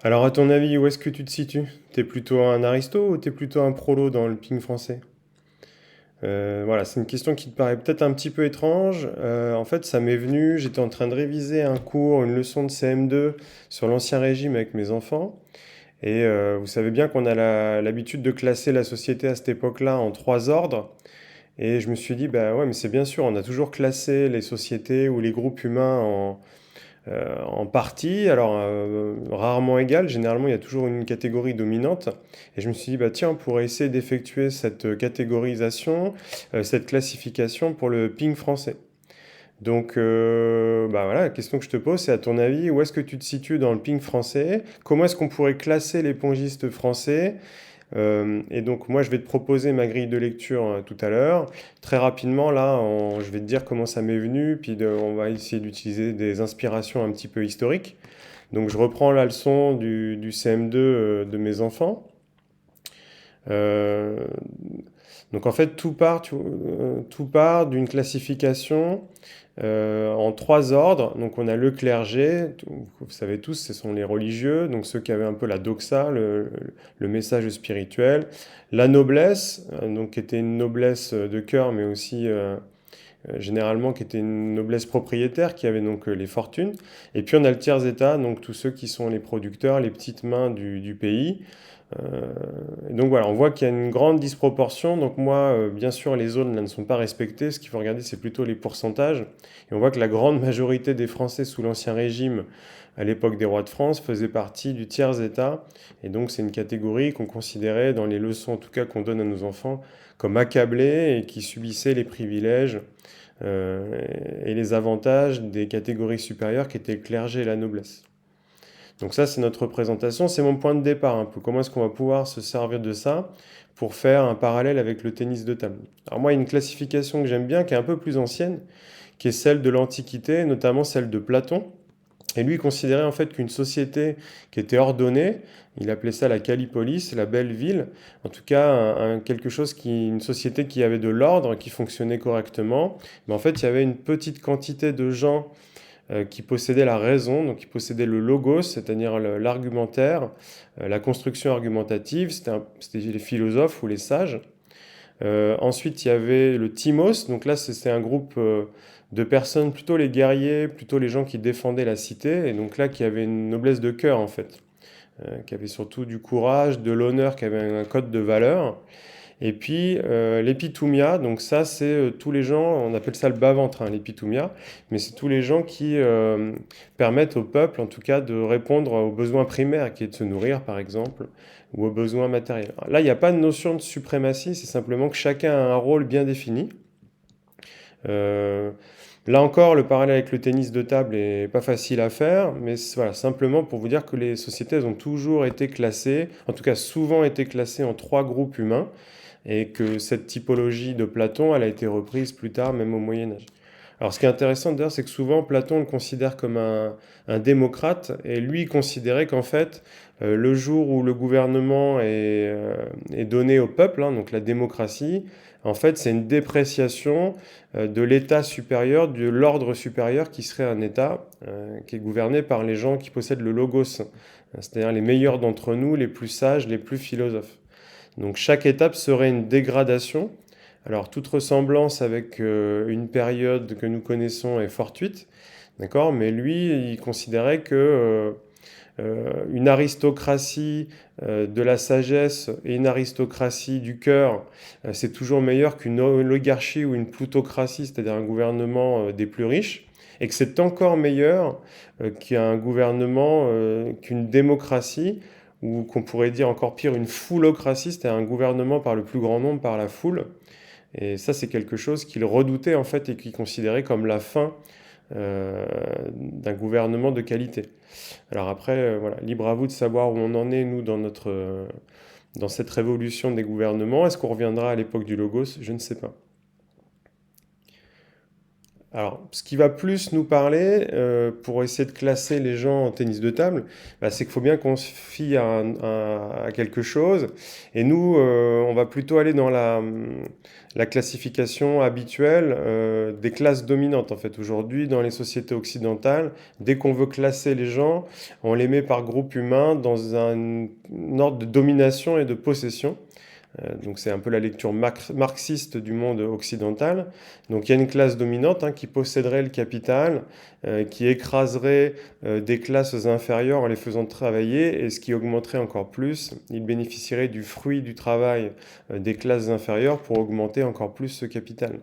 Alors, à ton avis, où est-ce que tu te situes? T'es plutôt un aristo ou t'es plutôt un prolo dans le ping français? Voilà, c'est une question qui te paraît peut-être un petit peu étrange. En fait, ça m'est venu, j'étais en train de réviser un cours, une leçon de CM2 sur l'Ancien Régime avec mes enfants. Et vous savez bien qu'on a l'habitude de classer la société à cette époque-là en trois ordres. Et je me suis dit, bah ouais, mais c'est bien sûr, on a toujours classé les sociétés ou les groupes humains en partie, alors rarement égale, généralement il y a toujours une catégorie dominante. Et je me suis dit, bah tiens, on pourrait essayer d'effectuer cette catégorisation, cette classification pour le ping français. Donc, bah voilà, la question que je te pose, c'est à ton avis, où est-ce que tu te situes dans le ping français? Comment est-ce qu'on pourrait classer les pongistes français? Et donc moi je vais te proposer ma grille de lecture tout à l'heure. Très rapidement là, je vais te dire comment ça m'est venu, puis on va essayer d'utiliser des inspirations un petit peu historiques. Donc je reprends la leçon du CM2 de mes enfants. Euh, donc en fait tout part d'une classification en trois ordres. Donc on a le clergé, vous savez tous, ce sont les religieux, donc ceux qui avaient un peu la doxa, le message spirituel. La noblesse, donc qui était une noblesse de cœur, mais aussi généralement qui était une noblesse propriétaire, qui avait donc les fortunes. Et puis on a le tiers état, donc tous ceux qui sont les producteurs, les petites mains du pays. Et donc voilà, on voit qu'il y a une grande disproportion. Donc moi, bien sûr, les zones là, ne sont pas respectées. Ce qu'il faut regarder, c'est plutôt les pourcentages. Et on voit que la grande majorité des Français sous l'Ancien Régime, à l'époque des rois de France, faisaient partie du tiers-État. Et donc c'est une catégorie qu'on considérait, dans les leçons en tout cas qu'on donne à nos enfants, comme accablée et qui subissait les privilèges euh, et les avantages des catégories supérieures qui étaient le clergé et la noblesse. Donc ça, c'est notre représentation, c'est mon point de départ un peu. Comment est-ce qu'on va pouvoir se servir de ça pour faire un parallèle avec le tennis de table? Alors moi, il y a une classification que j'aime bien, qui est un peu plus ancienne, qui est celle de l'Antiquité, notamment celle de Platon. Et lui, il considérait en fait qu'une société qui était ordonnée, il appelait ça la Calipolis, la belle ville, en tout cas quelque chose une société qui avait de l'ordre, qui fonctionnait correctement. Mais en fait, il y avait une petite quantité de gens qui possédait la raison, donc qui possédait le logos, c'est-à-dire l'argumentaire, la construction argumentative, c'était les philosophes ou les sages. Ensuite, il y avait le timos, donc là c'était un groupe de personnes, plutôt les guerriers, plutôt les gens qui défendaient la cité, et donc là qui avaient une noblesse de cœur en fait, qui avait surtout du courage, de l'honneur, qui avait un code de valeur. Et puis l'épitumia, donc ça c'est tous les gens, on appelle ça le bas-ventre, hein, l'épitumia, mais c'est tous les gens qui permettent au peuple en tout cas de répondre aux besoins primaires, qui est de se nourrir par exemple, ou aux besoins matériels. Alors là, il n'y a pas de notion de suprématie, c'est simplement que chacun a un rôle bien défini. Euh, Là encore, le parallèle avec le tennis de table est pas facile à faire, mais voilà, simplement pour vous dire que les sociétés elles ont toujours été classées, en tout cas souvent été classées en trois groupes humains, et que cette typologie de Platon, elle a été reprise plus tard, même au Moyen Âge. Alors ce qui est intéressant d'ailleurs, c'est que souvent Platon le considère comme un démocrate, et lui il considérait qu'en fait, le jour où le gouvernement est donné au peuple, hein, donc la démocratie, en fait c'est une dépréciation de l'état supérieur, de l'ordre supérieur qui serait un état qui est gouverné par les gens qui possèdent le logos, c'est-à-dire les meilleurs d'entre nous, les plus sages, les plus philosophes. Donc chaque étape serait une dégradation. Alors toute ressemblance avec une période que nous connaissons est fortuite, d'accord? Mais lui, il considérait que une aristocratie de la sagesse et une aristocratie du cœur, c'est toujours meilleur qu'une oligarchie ou une plutocratie, c'est-à-dire un gouvernement des plus riches, et que c'est encore meilleur qu'un gouvernement, qu'une démocratie, ou qu'on pourrait dire encore pire, une foulocratie, c'est-à-dire un gouvernement par le plus grand nombre, par la foule. Et ça, c'est quelque chose qu'il redoutait en fait et qu'il considérait comme la fin d'un gouvernement de qualité. Alors après, voilà, libre à vous de savoir où on en est, nous, dans cette révolution des gouvernements. Est-ce qu'on reviendra à l'époque du logos? Je ne sais pas. Alors, ce qui va plus nous parler pour essayer de classer les gens en tennis de table, bah, c'est qu'il faut bien qu'on se fie à quelque chose. Et nous, on va plutôt aller dans la classification habituelle des classes dominantes. En fait, aujourd'hui, dans les sociétés occidentales, dès qu'on veut classer les gens, on les met par groupe humain dans un ordre de domination et de possession. Donc c'est un peu la lecture marxiste du monde occidental. Donc il y a une classe dominante qui posséderait le capital, qui écraserait des classes inférieures en les faisant travailler, et ce qui augmenterait encore plus, il bénéficierait du fruit du travail des classes inférieures pour augmenter encore plus ce capital.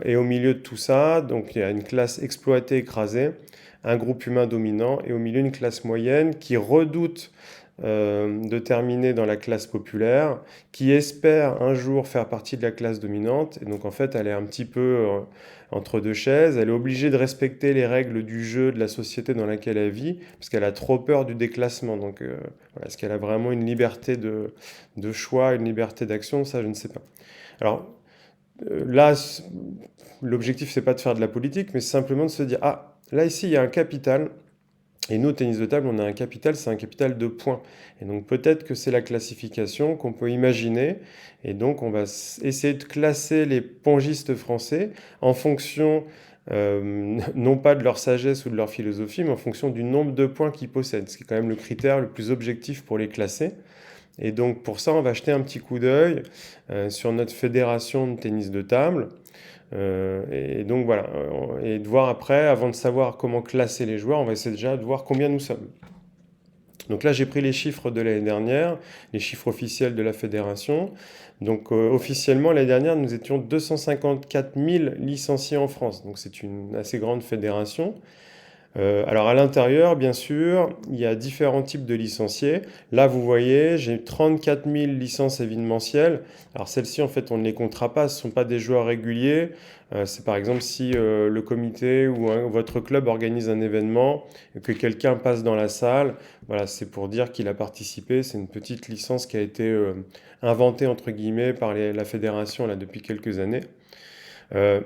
Et au milieu de tout ça, donc il y a une classe exploitée, écrasée, un groupe humain dominant, et au milieu une classe moyenne qui redoute de terminer dans la classe populaire, qui espère un jour faire partie de la classe dominante, et donc en fait elle est un petit peu entre deux chaises, elle est obligée de respecter les règles du jeu de la société dans laquelle elle vit, parce qu'elle a trop peur du déclassement. Donc voilà, est-ce qu'elle a vraiment une liberté de choix, une liberté d'action? Ça je ne sais pas. Alors là, l'objectif c'est pas de faire de la politique, mais simplement de se dire, ah, là ici il y a un capital, et nous, au tennis de table, on a un capital, c'est un capital de points. Et donc peut-être que c'est la classification qu'on peut imaginer. Et donc on va essayer de classer les pongistes français en fonction, non pas de leur sagesse ou de leur philosophie, mais en fonction du nombre de points qu'ils possèdent, ce qui est quand même le critère le plus objectif pour les classer. Et donc pour ça, on va jeter un petit coup d'œil sur notre fédération de tennis de table. Et donc voilà, et de voir après, avant de savoir comment classer les joueurs, on va essayer déjà de voir combien nous sommes. Donc là, j'ai pris les chiffres de l'année dernière, les chiffres officiels de la fédération. Donc officiellement, l'année dernière, nous étions 254 000 licenciés en France. Donc c'est une assez grande fédération. Alors à l'intérieur, bien sûr, il y a différents types de licenciés. Là, vous voyez, j'ai 34 000 licences événementielles. Alors celles-ci, en fait, on ne les comptera pas, ce ne sont pas des joueurs réguliers. C'est par exemple si le comité ou votre club organise un événement et que quelqu'un passe dans la salle, voilà, c'est pour dire qu'il a participé. C'est une petite licence qui a été inventée, entre guillemets, par la fédération là, depuis quelques années. Euh,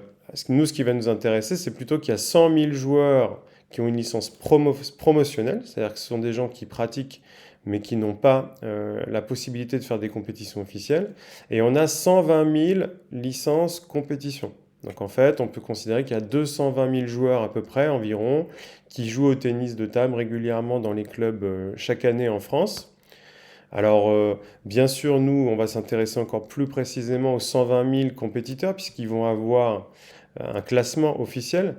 Nous, ce qui va nous intéresser, c'est plutôt qu'il y a 100 000 joueurs qui ont une licence promotionnelle, c'est-à-dire que ce sont des gens qui pratiquent mais qui n'ont pas la possibilité de faire des compétitions officielles. Et on a 120 000 licences compétition. Donc en fait, on peut considérer qu'il y a 220 000 joueurs à peu près environ qui jouent au tennis de table régulièrement dans les clubs chaque année en France. Alors, bien sûr, nous, on va s'intéresser encore plus précisément aux 120 000 compétiteurs, puisqu'ils vont avoir un classement officiel.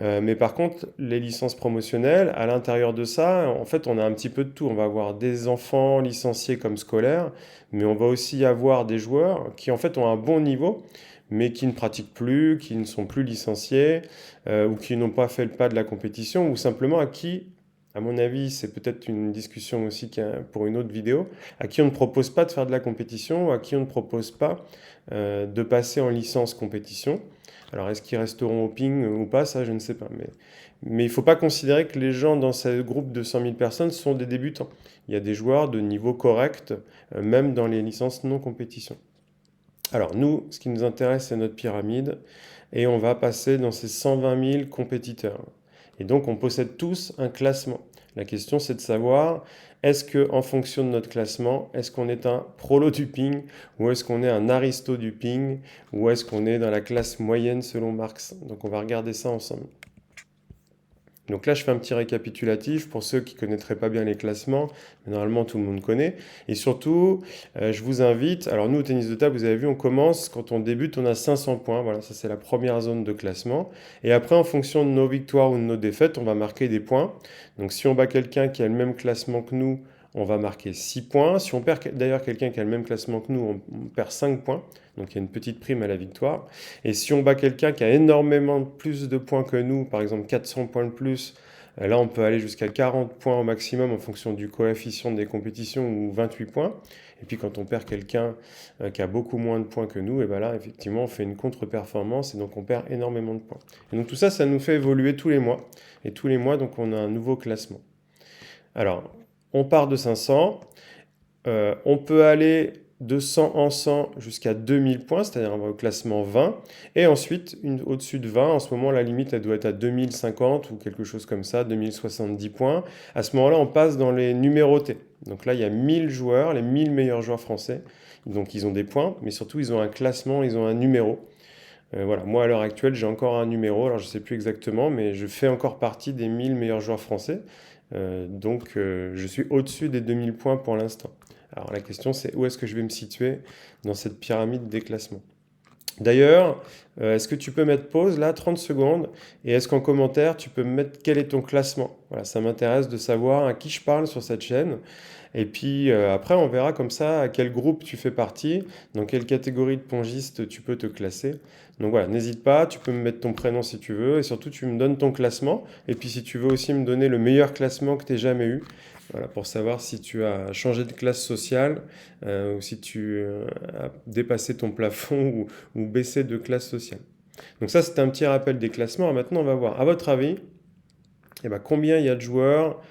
Mais par contre, les licences promotionnelles, à l'intérieur de ça, en fait, on a un petit peu de tout. On va avoir des enfants licenciés comme scolaires, mais on va aussi avoir des joueurs qui, en fait, ont un bon niveau, mais qui ne pratiquent plus, qui ne sont plus licenciés, ou qui n'ont pas fait le pas de la compétition, ou simplement à qui, à mon avis, c'est peut-être une discussion aussi pour une autre vidéo, à qui on ne propose pas de faire de la compétition, ou à qui on ne propose pas de passer en licence compétition. Alors, est-ce qu'ils resteront au ping ou pas? Ça, je ne sais pas. Mais il ne faut pas considérer que les gens dans ce groupe de 100 000 personnes sont des débutants. Il y a des joueurs de niveau correct, même dans les licences non compétition. Alors, nous, ce qui nous intéresse, c'est notre pyramide. Et on va passer dans ces 120 000 compétiteurs. Et donc, on possède tous un classement. La question, c'est de savoir, est-ce que, en fonction de notre classement, est-ce qu'on est un prolo du ping, ou est-ce qu'on est un aristo du ping, ou est-ce qu'on est dans la classe moyenne selon Marx? Donc, on va regarder ça ensemble. Donc là, je fais un petit récapitulatif pour ceux qui ne connaîtraient pas bien les classements, mais normalement tout le monde connaît. Et surtout, je vous invite, alors nous au tennis de table, vous avez vu, on commence, quand on débute, on a 500 points, voilà, ça c'est la première zone de classement. Et après, en fonction de nos victoires ou de nos défaites, on va marquer des points. Donc si on bat quelqu'un qui a le même classement que nous, on va marquer 6 points. Si on perd d'ailleurs quelqu'un qui a le même classement que nous, on perd 5 points. Donc il y a une petite prime à la victoire. Et si on bat quelqu'un qui a énormément plus de points que nous, par exemple 400 points de plus, là on peut aller jusqu'à 40 points au maximum en fonction du coefficient des compétitions ou 28 points. Et puis quand on perd quelqu'un qui a beaucoup moins de points que nous, et bien là effectivement on fait une contre-performance et donc on perd énormément de points. Et donc tout ça, ça nous fait évoluer tous les mois. Et tous les mois, donc on a un nouveau classement. Alors, on part de 500. On peut aller de 100 en 100 jusqu'à 2000 points, c'est-à-dire on va au classement 20. Et ensuite, au-dessus de 20, en ce moment, la limite, elle doit être à 2050 ou quelque chose comme ça, 2070 points. À ce moment-là, on passe dans les numérotés. Donc là, il y a 1000 joueurs, les 1000 meilleurs joueurs français. Donc ils ont des points, mais surtout, ils ont un classement, ils ont un numéro. Voilà, moi à l'heure actuelle, j'ai encore un numéro, alors je ne sais plus exactement, mais je fais encore partie des 1000 meilleurs joueurs français. Donc je suis au-dessus des 2000 points pour l'instant. Alors la question c'est où est-ce que je vais me situer dans cette pyramide des classements. D'ailleurs, est-ce que tu peux mettre pause là, 30 secondes, et est-ce qu'en commentaire tu peux me mettre quel est ton classement? Voilà, ça m'intéresse de savoir à qui je parle sur cette chaîne. Et puis après, on verra comme ça à quel groupe tu fais partie, dans quelle catégorie de pongiste tu peux te classer. Donc voilà, n'hésite pas, tu peux me mettre ton prénom si tu veux, et surtout tu me donnes ton classement. Et puis si tu veux aussi me donner le meilleur classement que tu aies jamais eu, voilà, pour savoir si tu as changé de classe sociale ou si tu as dépassé ton plafond ou baissé de classe sociale. Donc ça, c'est un petit rappel des classements. Et maintenant, on va voir, à votre avis, eh ben, combien il y a de joueurs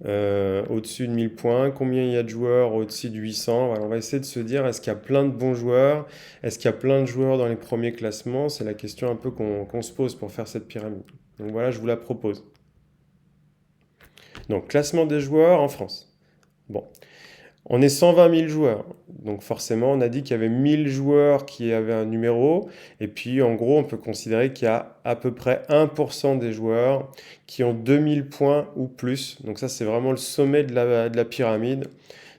au-dessus de 1000 points, combien il y a de joueurs au-dessus de 800. Voilà, on va essayer de se dire, est-ce qu'il y a plein de bons joueurs? Est-ce qu'il y a plein de joueurs dans les premiers classements? C'est la question un peu qu'on se pose pour faire cette pyramide. Donc voilà, je vous la propose. Donc, classement des joueurs en France. Bon, on est 120 000 joueurs. Donc forcément, on a dit qu'il y avait 1000 joueurs qui avaient un numéro. Et puis, en gros, on peut considérer qu'il y a à peu près 1% des joueurs qui ont 2000 points ou plus. Donc ça, c'est vraiment le sommet de la pyramide.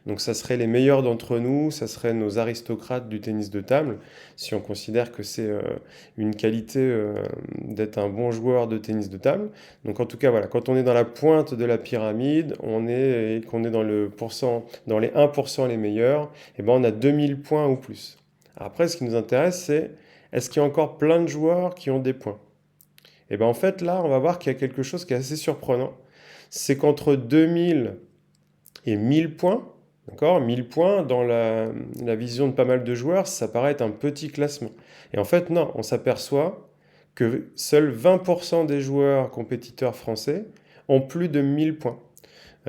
Donc ça serait les meilleurs d'entre nous, ça serait nos aristocrates du tennis de table, si on considère que c'est une qualité d'être un bon joueur de tennis de table. Donc en tout cas, voilà, quand on est dans la pointe de la pyramide, et qu'on est dans les 1% les meilleurs, et ben on a 2000 points ou plus. Après, ce qui nous intéresse, c'est est-ce qu'il y a encore plein de joueurs qui ont des points? Et ben en fait, là, on va voir qu'il y a quelque chose qui est assez surprenant. C'est qu'entre 2000 et 1000 points, d'accord, 1000 points, dans la vision de pas mal de joueurs, ça paraît être un petit classement. Et en fait, non, on s'aperçoit que seuls 20% des joueurs compétiteurs français ont plus de 1000 points.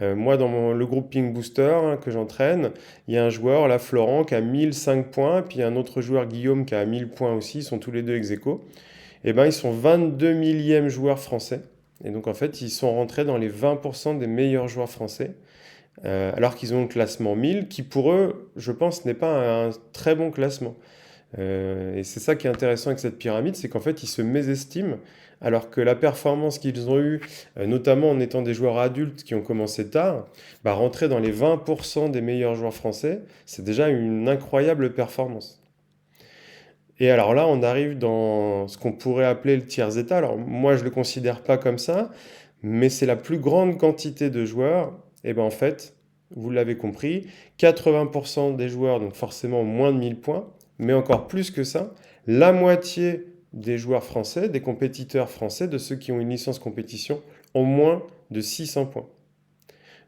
Moi, dans le groupe Ping Booster que j'entraîne, il y a un joueur, là, Florent, qui a 1005 points, puis un autre joueur, Guillaume, qui a 1000 points aussi, ils sont tous les deux ex aequo. Et ben, ils sont 22 millièmes joueurs français. Et donc, en fait, ils sont rentrés dans les 20% des meilleurs joueurs français. Alors qu'ils ont le classement 1000, qui pour eux, je pense, n'est pas un très bon classement. Et c'est ça qui est intéressant avec cette pyramide, c'est qu'en fait, ils se mésestiment, alors que la performance qu'ils ont eue, notamment en étant des joueurs adultes qui ont commencé tard, bah, rentrer dans les 20% des meilleurs joueurs français, c'est déjà une incroyable performance. Et alors là, on arrive dans ce qu'on pourrait appeler le tiers état. Alors moi, je ne le considère pas comme ça, mais c'est la plus grande quantité de joueurs. Et bien en fait, vous l'avez compris, 80% des joueurs, donc forcément moins de 1000 points, mais encore plus que ça, la moitié des joueurs français, des compétiteurs français, de ceux qui ont une licence compétition, ont moins de 600 points.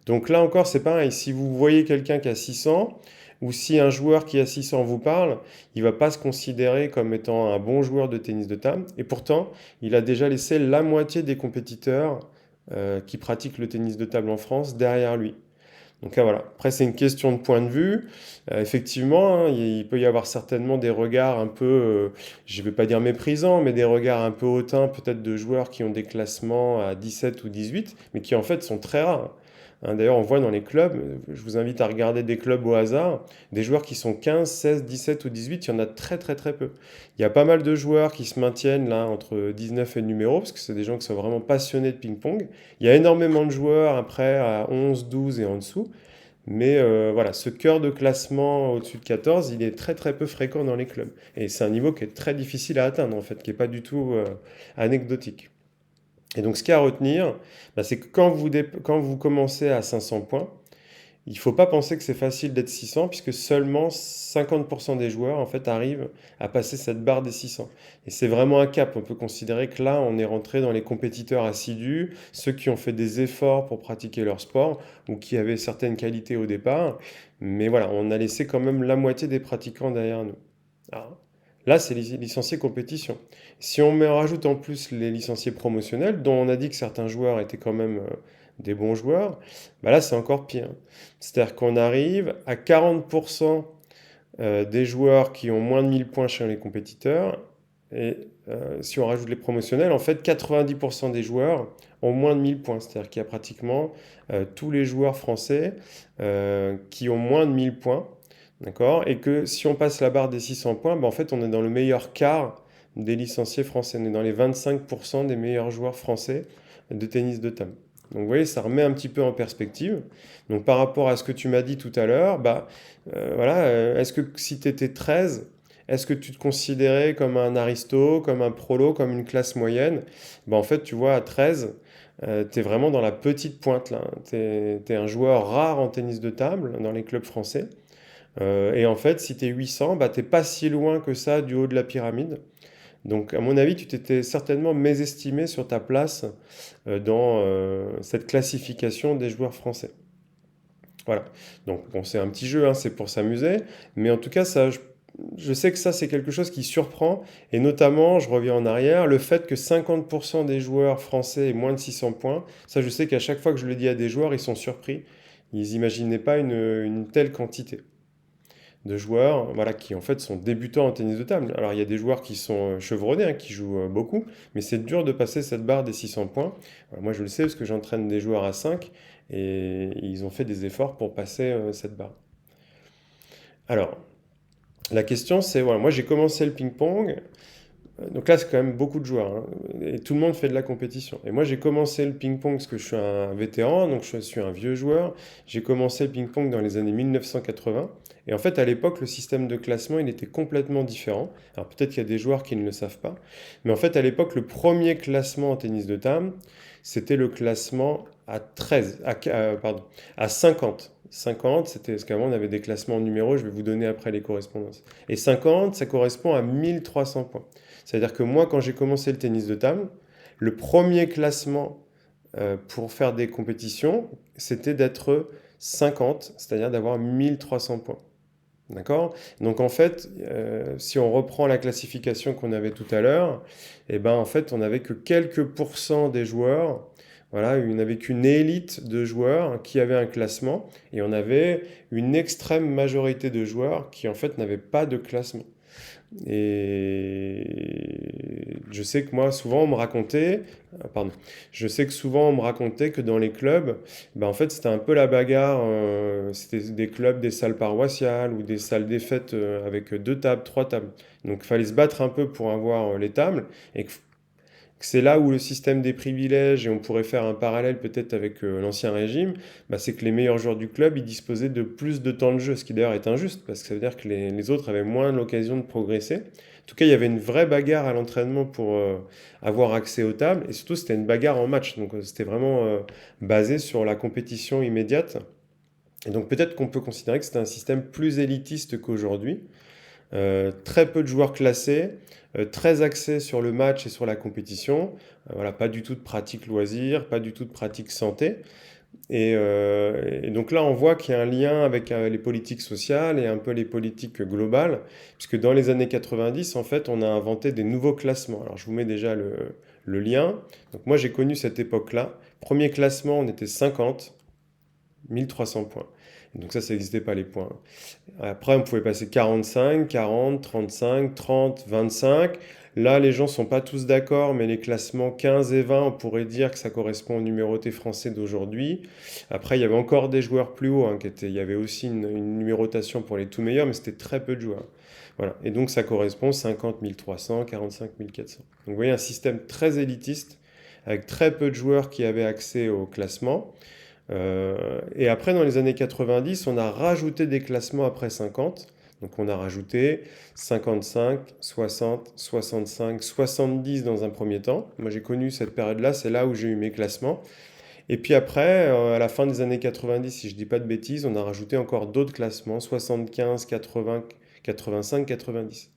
Donc là encore, c'est pareil, si vous voyez quelqu'un qui a 600, ou si un joueur qui a 600 vous parle, il ne va pas se considérer comme étant un bon joueur de tennis de table. Et pourtant, il a déjà laissé la moitié des compétiteurs qui pratiquent le tennis de table en France derrière lui. Donc là, voilà. Après, c'est une question de point de vue. Effectivement, hein, il peut y avoir certainement des regards un peu, je ne vais pas dire méprisants, mais des regards un peu hautains, peut-être de joueurs qui ont des classements à 17 ou 18, mais qui en fait sont très rares. Hein, d'ailleurs, on voit dans les clubs, je vous invite à regarder des clubs au hasard, des joueurs qui sont 15, 16, 17 ou 18, il y en a très très très peu. Il y a pas mal de joueurs qui se maintiennent là entre 19 et le numéro, parce que c'est des gens qui sont vraiment passionnés de ping-pong. Il y a énormément de joueurs après à 11, 12 et en dessous. Mais voilà, ce cœur de classement au-dessus de 14, il est très très peu fréquent dans les clubs. Et c'est un niveau qui est très difficile à atteindre en fait, qui n'est pas du tout anecdotique. Et donc ce qu'il y a à retenir, bah, c'est que quand vous commencez à 500 points, il ne faut pas penser que c'est facile d'être 600, puisque seulement 50% des joueurs en fait arrivent à passer cette barre des 600. Et c'est vraiment un cap. On peut considérer que là, on est rentré dans les compétiteurs assidus, ceux qui ont fait des efforts pour pratiquer leur sport ou qui avaient certaines qualités au départ. Mais voilà, on a laissé quand même la moitié des pratiquants derrière nous. Alors, là, c'est les licenciés compétition. Si on rajoute en plus les licenciés promotionnels, dont on a dit que certains joueurs étaient quand même des bons joueurs, bah là, c'est encore pire. C'est-à-dire qu'on arrive à 40% des joueurs qui ont moins de 1000 points chez les compétiteurs. Et si on rajoute les promotionnels, en fait, 90% des joueurs ont moins de 1000 points. C'est-à-dire qu'il y a pratiquement tous les joueurs français qui ont moins de 1000 points. D'accord? Et que si on passe la barre des 600 points, ben, en fait, on est dans le meilleur quart des licenciés français. On est dans les 25% des meilleurs joueurs français de tennis de table. Donc vous voyez, ça remet un petit peu en perspective. Donc par rapport à ce que tu m'as dit tout à l'heure, bah, voilà, est-ce que si tu étais 13, est-ce que tu te considérais comme un aristo, comme un prolo, comme une classe moyenne? Bah, en fait, tu vois, à 13, tu es vraiment dans la petite pointe là. Tu es un joueur rare en tennis de table dans les clubs français. Et en fait, si tu es 800, bah, t'es pas si loin que ça du haut de la pyramide. Donc, à mon avis, tu t'étais certainement mésestimé sur ta place dans cette classification des joueurs français. Voilà. Donc, bon, c'est un petit jeu, hein, c'est pour s'amuser. Mais en tout cas, ça, je sais que ça, c'est quelque chose qui surprend. Et notamment, je reviens en arrière, le fait que 50% des joueurs français aient moins de 600 points. Ça, je sais qu'à chaque fois que je le dis à des joueurs, ils sont surpris. Ils n'imaginaient pas une telle quantité de joueurs, voilà, qui en fait sont débutants en tennis de table. Alors il y a des joueurs qui sont chevronnés, hein, qui jouent beaucoup, mais c'est dur de passer cette barre des 600 points. Moi je le sais parce que j'entraîne des joueurs à 5 et ils ont fait des efforts pour passer cette barre. Alors, la question c'est, voilà, moi j'ai commencé le ping-pong, donc là, c'est quand même beaucoup de joueurs, hein, et tout le monde fait de la compétition. Et moi, j'ai commencé le ping-pong parce que je suis un vétéran, donc je suis un vieux joueur. J'ai commencé le ping-pong dans les années 1980. Et en fait, à l'époque, le système de classement, il était complètement différent. Alors peut-être qu'il y a des joueurs qui ne le savent pas. Mais en fait, à l'époque, le premier classement en tennis de table, c'était le classement à 13, pardon, à 50. 50, c'était parce qu'avant on avait des classements en numéros, je vais vous donner après les correspondances. Et 50, ça correspond à 1300 points. C'est-à-dire que moi, quand j'ai commencé le tennis de table, le premier classement pour faire des compétitions, c'était d'être 50, c'est-à-dire d'avoir 1300 points. D'accord? Donc en fait, si on reprend la classification qu'on avait tout à l'heure, eh ben en fait, on n'avait que quelques pourcents des joueurs. Voilà, on n'avait qu'une élite de joueurs qui avaient un classement, et on avait une extrême majorité de joueurs qui en fait n'avaient pas de classement. Et je sais que moi, souvent, on me racontait, pardon, je sais que souvent, on me racontait que dans les clubs, ben, en fait, c'était un peu la bagarre. C'était des clubs, des salles paroissiales ou des salles des fêtes avec 2 tables, 3 tables. Donc, il fallait se battre un peu pour avoir les tables. Et c'est là où le système des privilèges, et on pourrait faire un parallèle peut-être avec l'Ancien Régime, bah, c'est que les meilleurs joueurs du club, ils disposaient de plus de temps de jeu, ce qui d'ailleurs est injuste, parce que ça veut dire que les autres avaient moins l'occasion de progresser. En tout cas, il y avait une vraie bagarre à l'entraînement pour avoir accès aux tables, et surtout c'était une bagarre en match, donc c'était vraiment basé sur la compétition immédiate. Et donc peut-être qu'on peut considérer que c'était un système plus élitiste qu'aujourd'hui. Très peu de joueurs classés, très axés sur le match et sur la compétition. Voilà, pas du tout de pratique loisir, pas du tout de pratique santé. Et donc là, on voit qu'il y a un lien avec les politiques sociales et un peu les politiques globales, puisque dans les années 90, en fait, on a inventé des nouveaux classements. Alors je vous mets déjà le lien. Donc moi, j'ai connu cette époque-là. Premier classement, on était 50, 1300 points. Donc ça n'existait pas les points. Après, on pouvait passer 45, 40, 35, 30, 25. Là, les gens ne sont pas tous d'accord, mais les classements 15 et 20, on pourrait dire que ça correspond au numéroté français d'aujourd'hui. Après, il y avait encore des joueurs plus hauts, hein, il y avait aussi une numérotation pour les tout meilleurs, mais c'était très peu de joueurs. Voilà. Et donc ça correspond 50 1300, 45 1400. Donc vous voyez un système très élitiste, avec très peu de joueurs qui avaient accès au classement. Et après, dans les années 90, on a rajouté des classements après 50. Donc on a rajouté 55, 60, 65, 70 dans un premier temps. Moi j'ai connu cette période-là, c'est là où j'ai eu mes classements. Et puis après, à la fin des années 90, si je ne dis pas de bêtises, on a rajouté encore d'autres classements, 75, 80, 85, 90.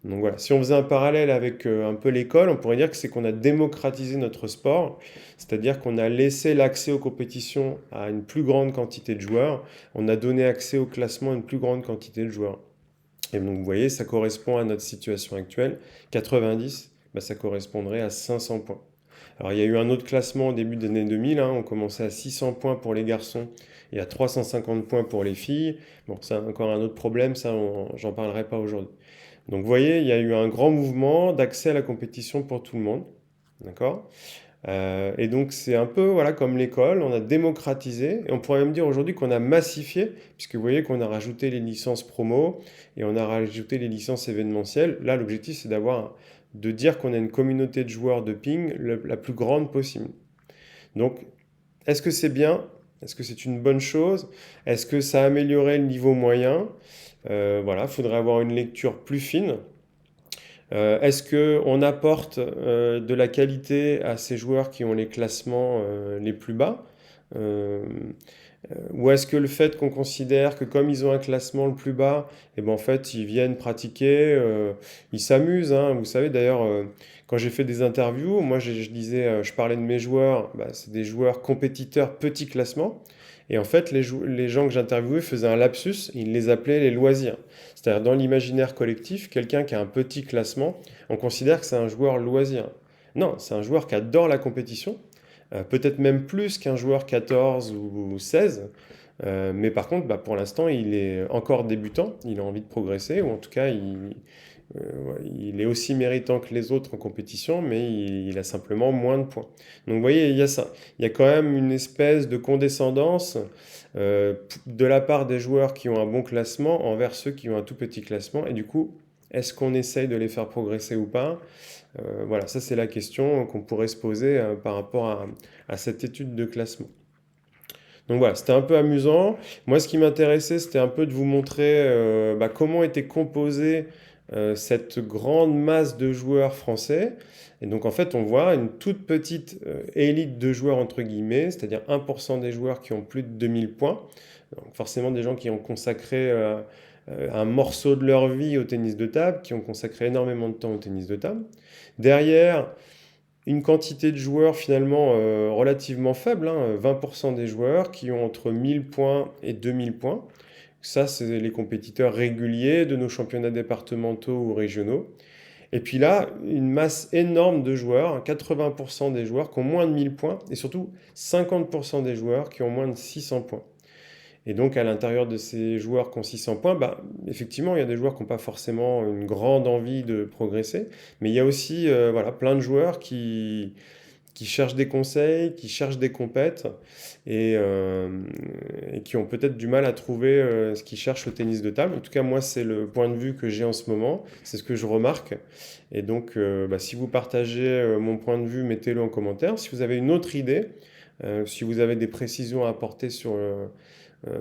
Donc voilà, si on faisait un parallèle avec un peu l'école, on pourrait dire que c'est qu'on a démocratisé notre sport, c'est-à-dire qu'on a laissé l'accès aux compétitions à une plus grande quantité de joueurs, on a donné accès au classement à une plus grande quantité de joueurs. Et donc vous voyez, ça correspond à notre situation actuelle. 90, bah, ça correspondrait à 500 points. Alors il y a eu un autre classement au début des années 2000, hein, on commençait à 600 points pour les garçons et à 350 points pour les filles. Bon, c'est encore un autre problème, ça j'en parlerai pas aujourd'hui. Donc vous voyez, il y a eu un grand mouvement d'accès à la compétition pour tout le monde. D'accord? Et donc c'est un peu voilà, comme l'école, on a démocratisé, et on pourrait même dire aujourd'hui qu'on a massifié, puisque vous voyez qu'on a rajouté les licences promo, et on a rajouté les licences événementielles. Là, l'objectif, c'est de dire qu'on a une communauté de joueurs de ping la plus grande possible. Donc, est-ce que c'est bien? Est-ce que c'est une bonne chose? Est-ce que ça a amélioré le niveau moyen? Voilà, il faudrait avoir une lecture plus fine. Est-ce qu'on apporte de la qualité à ces joueurs qui ont les classements les plus bas? Euh, ou est-ce que le fait qu'on considère que comme ils ont un classement le plus bas, et ben en fait ils viennent pratiquer, ils s'amusent, hein. Vous savez d'ailleurs, quand j'ai fait des interviews, moi je disais, je parlais de mes joueurs, bah, c'est des joueurs compétiteurs petit classement. Et en fait, les gens que j'interviewais faisaient un lapsus, ils les appelaient les loisirs. C'est-à-dire dans l'imaginaire collectif, quelqu'un qui a un petit classement, on considère que c'est un joueur loisir. Non, c'est un joueur qui adore la compétition, peut-être même plus qu'un joueur 14 ou 16. Mais par contre, bah, pour l'instant, il est encore débutant, il a envie de progresser, ou en tout cas, ouais, il est aussi méritant que les autres en compétition, mais il a simplement moins de points. Donc vous voyez, il y a ça. Il y a quand même une espèce de condescendance de la part des joueurs qui ont un bon classement envers ceux qui ont un tout petit classement. Et du coup, est-ce qu'on essaye de les faire progresser ou pas? Voilà, ça c'est la question qu'on pourrait se poser par rapport à cette étude de classement. Donc voilà, c'était un peu amusant. Moi, ce qui m'intéressait, c'était un peu de vous montrer bah, comment était composée cette grande masse de joueurs français. Et donc en fait, on voit une toute petite élite de joueurs, entre guillemets, c'est-à-dire 1% des joueurs qui ont plus de 2000 points. Donc forcément des gens qui ont consacré un morceau de leur vie au tennis de table, qui ont consacré énormément de temps au tennis de table. Derrière, une quantité de joueurs finalement relativement faible, hein, 20% des joueurs qui ont entre 1000 points et 2000 points. Ça, c'est les compétiteurs réguliers de nos championnats départementaux ou régionaux. Et puis là, une masse énorme de joueurs, 80% des joueurs qui ont moins de 1000 points, et surtout 50% des joueurs qui ont moins de 600 points. Et donc, à l'intérieur de ces joueurs qui ont 600 points, bah, effectivement, il y a des joueurs qui n'ont pas forcément une grande envie de progresser, mais il y a aussi voilà, plein de joueurs qui cherchent des conseils, qui cherchent des compètes, et qui ont peut-être du mal à trouver ce qu'ils cherchent au tennis de table. En tout cas, moi, c'est le point de vue que j'ai en ce moment, c'est ce que je remarque. Et donc, bah, si vous partagez mon point de vue, mettez-le en commentaire. Si vous avez une autre idée, si vous avez des précisions à apporter sur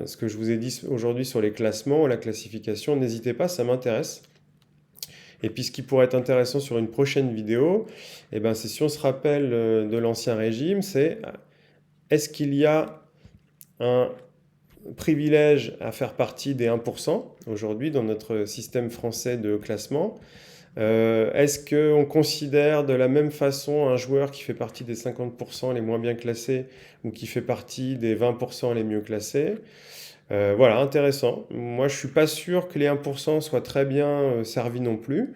ce que je vous ai dit aujourd'hui sur les classements ou la classification, n'hésitez pas, ça m'intéresse. Et puis ce qui pourrait être intéressant sur une prochaine vidéo, eh ben, c'est si on se rappelle de l'Ancien Régime, c'est est-ce qu'il y a un privilège à faire partie des 1% aujourd'hui dans notre système français de classement? Est-ce qu'on considère de la même façon un joueur qui fait partie des 50% les moins bien classés ou qui fait partie des 20% les mieux classés? Voilà, intéressant. Moi, je suis pas sûr que les 1% soient très bien servis non plus,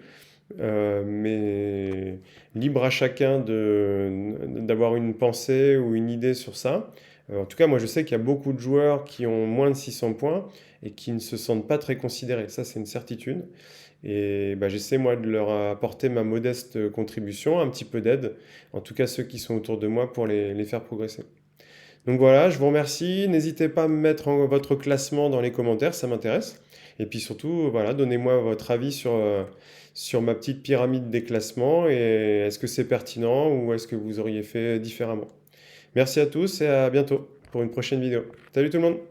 mais libre à chacun d'avoir une pensée ou une idée sur ça. En tout cas, moi, je sais qu'il y a beaucoup de joueurs qui ont moins de 600 points et qui ne se sentent pas très considérés. Ça, c'est une certitude. Et bah, j'essaie, moi, de leur apporter ma modeste contribution, un petit peu d'aide, en tout cas ceux qui sont autour de moi pour les faire progresser. Donc voilà, je vous remercie. N'hésitez pas à me mettre votre classement dans les commentaires, ça m'intéresse. Et puis surtout, voilà, donnez-moi votre avis sur ma petite pyramide des classements et est-ce que c'est pertinent ou est-ce que vous auriez fait différemment. Merci à tous et à bientôt pour une prochaine vidéo. Salut tout le monde!